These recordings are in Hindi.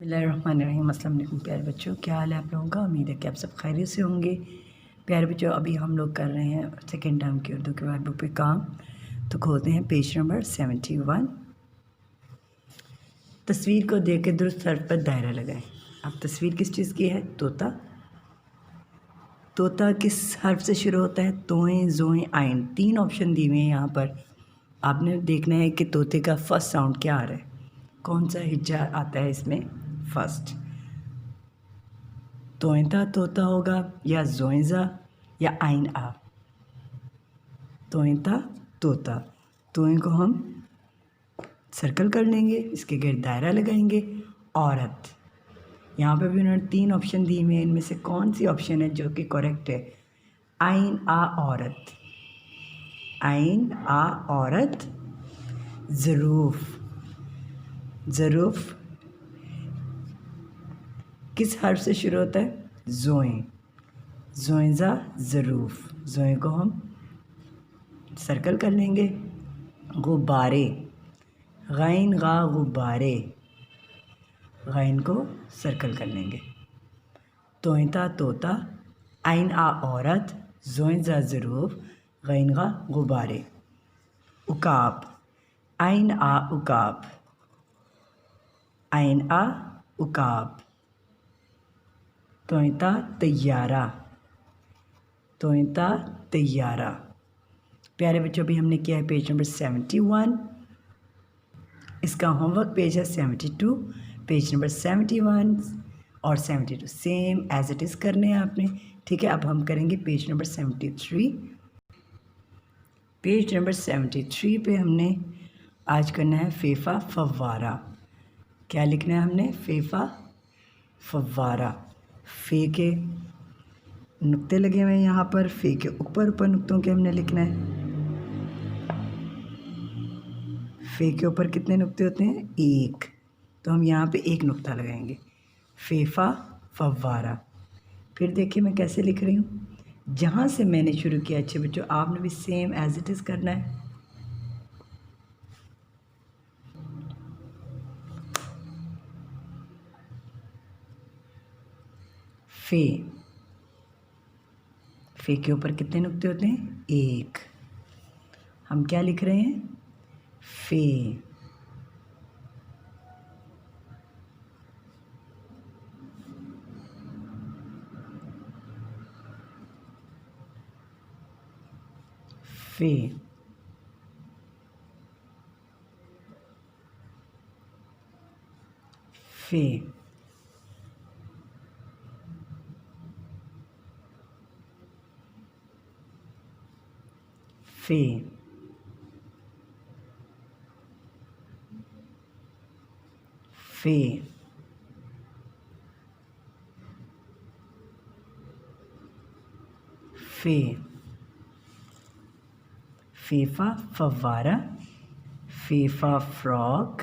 बिस्मिल्लाहिर्रहमानिर्रहीम। अस्सलाम वालेकुम प्यारे बच्चों, क्या हाल है आप लोगों का। उम्मीद है कि आप सब खैरियत से होंगे। प्यारे बच्चों, अभी हम लोग कर रहे हैं सेकेंड टर्म की उर्दू के वर्ड बुक पे काम। तो खोलते हैं पेज नंबर 71। तस्वीर को देख के दुरुस्त हर्फ पर दायरा लगाएं। अब तस्वीर किस चीज़ की है? तोता। तोता किस हर्फ से शुरू होता है? तोएं, जोएं, आइन। 3 ऑप्शन दिए हुए हैं यहाँ पर। आपने देखना है कि तोते का फर्स्ट साउंड क्या आ रहा है, कौन सा हिज्जा आता है इसमें फर्स्ट। तोइंता तोता होगा, या जोइंजा, या आइन आ। तोइंता तोता। तोइन को हम सर्कल कर लेंगे, इसके गिर्द दायरा लगाएंगे। औरत, यहाँ पे भी उन्होंने 3 ऑप्शन दिए हुए हैं, इनमें से कौन सी ऑप्शन है जो कि करेक्ट है? आइन आ औरत। आइन आ औरत। ज़रूफ। ज़रूफ किस हर्फ से शुरू होता है? जोएं। जोइंजा ज़रूफ। जोएं को हम सर्कल कर लेंगे। गुब्बारे। गैन गा गुब्बारे। गैन को सर्कल कर लेंगे। तोइंता तोता, आइन आ औरत, जोइंजा ज़रूफ, गैन गा गुब्बारे। उकाब। आइन आ उकाब। आइन आ उकाब। तोइंता तैयारा। तोइंता तैयारा। प्यारे बच्चों, अभी हमने किया है पेज नंबर 71। इसका होमवर्क पेज है 72। पेज नंबर 71 और 72 सेम एज इट इज़ करने हैं आपने। ठीक है, अब हम करेंगे पेज नंबर 73। पेज नंबर 73 पे हमने आज करना है फेफा फव्वारा। क्या लिखना है हमने? फेफा फव्वारा। फे के नुक्ते लगे हुए हैं यहाँ पर, फे के ऊपर ऊपर नुक्तों के हमने लिखना है। फे के ऊपर कितने नुक्ते होते हैं? 1। तो हम यहाँ पे 1 नुक्ता लगाएंगे। फेफा फव्वारा। फिर देखिए मैं कैसे लिख रही हूँ, जहाँ से मैंने शुरू किया अच्छे बच्चों आपने भी सेम एज इट इज़ करना है। फे। फे के ऊपर कितने नुक्ते होते हैं? 1। हम क्या लिख रहे हैं? फे। फे। फे। फे। फे। फे। फेफा फव्वारा। फेफा फ्रॉक।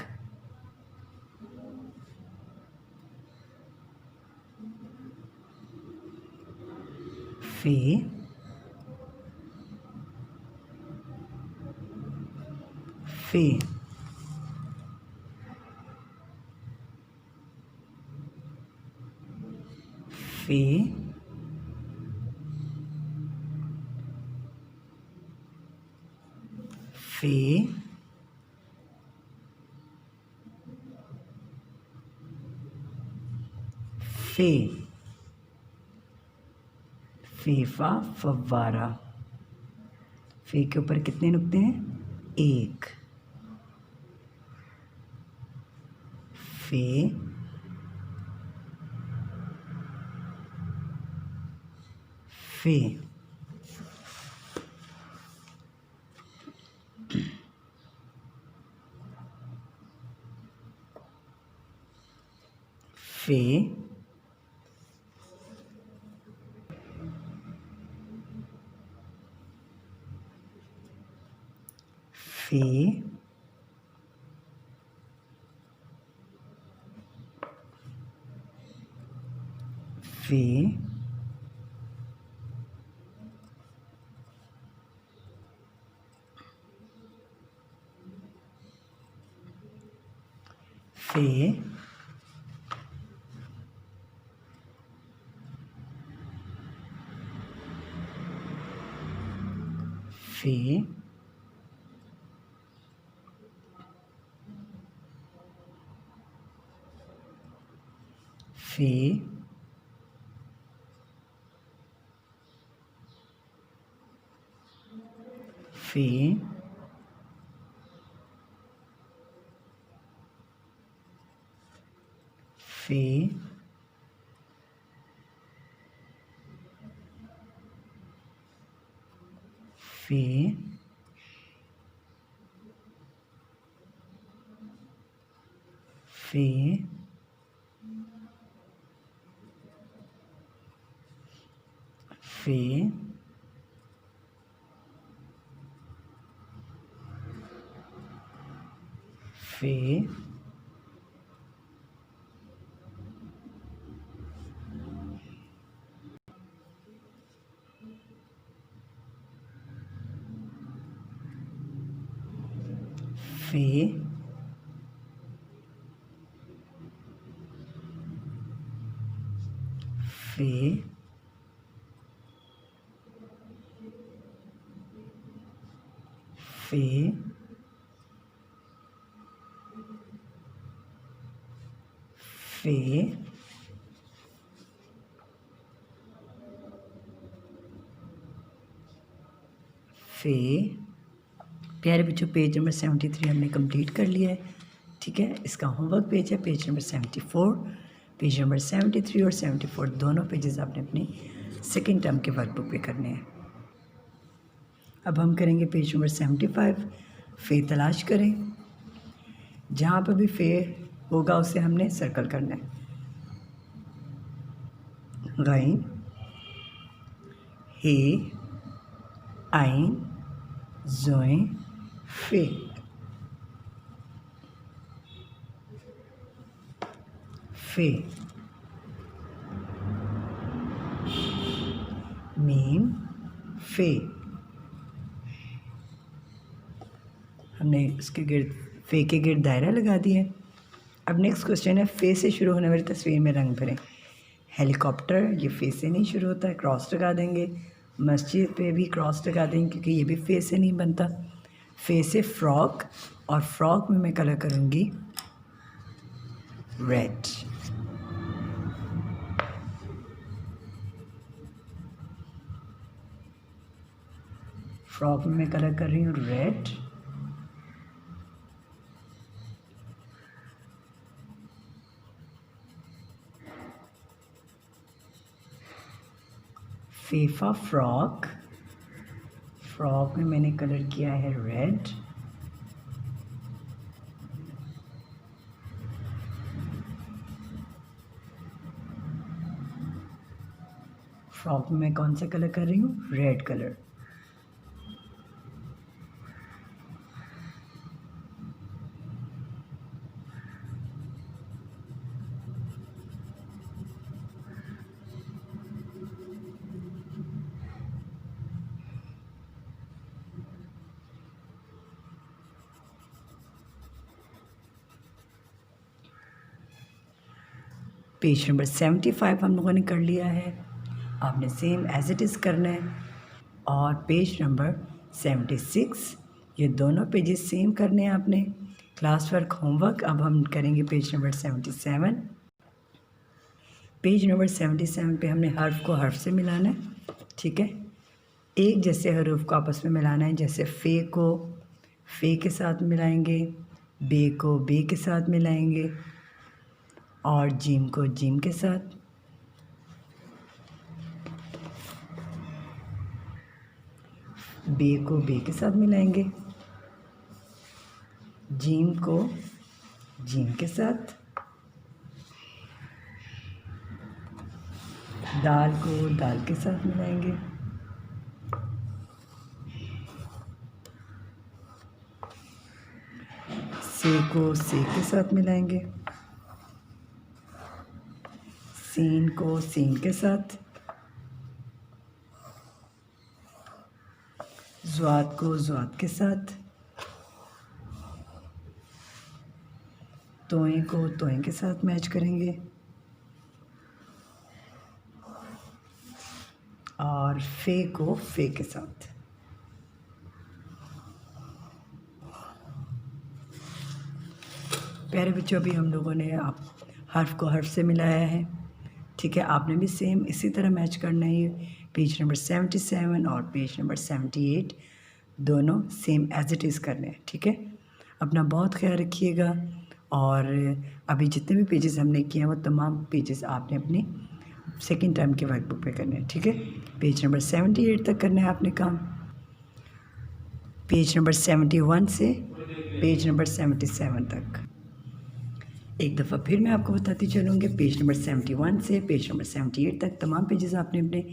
फे। फे। फे। फे। फे। फेफा फव्वारा। फे के ऊपर कितने नुक्ते हैं? 1। फे। फे। फे। फे। फे। फे। फे, फे, फे, फे, फे, फे, फे, फे, फे, फे, फे, फे, फे। प्यारे बच्चों, पेज नंबर 73 हमने कंप्लीट कर लिया है। ठीक है, इसका होमवर्क पेज है पेज नंबर 74। पेज नंबर 73 और 74 दोनों पेजेस आपने अपनी सेकेंड टर्म के वर्कबुक पे करने हैं। अब हम करेंगे पेज नंबर 75। फे तलाश करें। जहाँ पर भी फे होगा उसे हमने सर्कल करना है। गैन, हे, आइन, जोए, फे। फे, मीम, फे। हमने उसके गिर्द फे के गिर्द दायरा लगा दिया है। अब नेक्स्ट क्वेश्चन है, फे से शुरू होने वाली तस्वीर में रंग भरें। हेलीकॉप्टर, ये फे से नहीं शुरू होता है, क्रॉस लगा देंगे। मस्जिद पे भी क्रॉस लगा देंगे क्योंकि ये भी फे से नहीं बनता। फे से फ्रॉक, और फ्रॉक में मैं कलर करूँगी रेड। फ्रॉक में मैं कलर कर रही हूँ रेड। फीफा फ्रॉक, फ्रॉक में मैंने कलर किया है रेड। फ्रॉक में मैं कौन सा कलर कर रही हूँ? Red colour. पेज नंबर 75 हम लोगों ने कर लिया है। आपने सेम एज इट इज़ करना है। और पेज नंबर 76, ये दोनों पेजेस सेम करने हैं आपने। क्लास वर्क होमवर्क अब हम करेंगे पेज नंबर 77। पेज नंबर 77 पे हमने हर्फ को हर्फ से मिलाना है। ठीक है, एक जैसे हरूफ को आपस में मिलाना है। जैसे फ़े को फ़े के साथ मिलाएंगे, बे को बे के साथ मिलाएंगे, और जीम को जीम के साथ। बे को बे के साथ मिलाएंगे, जीम को जीम के साथ, दाल को दाल के साथ मिलाएंगे, से को से के साथ मिलाएंगे, सीन को सीन के साथ, ज़्वाद को ज़्वाद के साथ, तोएं को तोएं के साथ मैच करेंगे, और फे को फे के साथ। प्यारे बच्चों, अभी हम लोगों ने आप हर्फ को हर्फ से मिलाया है, ठीक है। आपने भी सेम इसी तरह मैच करना है। पेज नंबर 77 और पेज नंबर 78 दोनों सेम एज इट इज़ करने हैं, ठीक है। अपना बहुत ख्याल रखिएगा। और अभी जितने भी पेजेस हमने किए हैं वो तमाम पेजेस आपने अपनी सेकंड टर्म के वर्कबुक पे करने हैं, ठीक है। पेज नंबर 78 तक करना है आपने काम। पेज नंबर 71 से पेज नंबर 77 तक एक दफ़ा फिर मैं आपको बताती चलूँगी। पेज नंबर 71 से पेज नंबर 78 तक तमाम पेजेस आपने अपने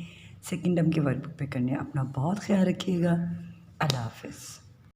सेकंड टर्म के वर्कबुक पे करने हैं। अपना बहुत ख्याल रखिएगा। अल्लाह हाफ़िज़।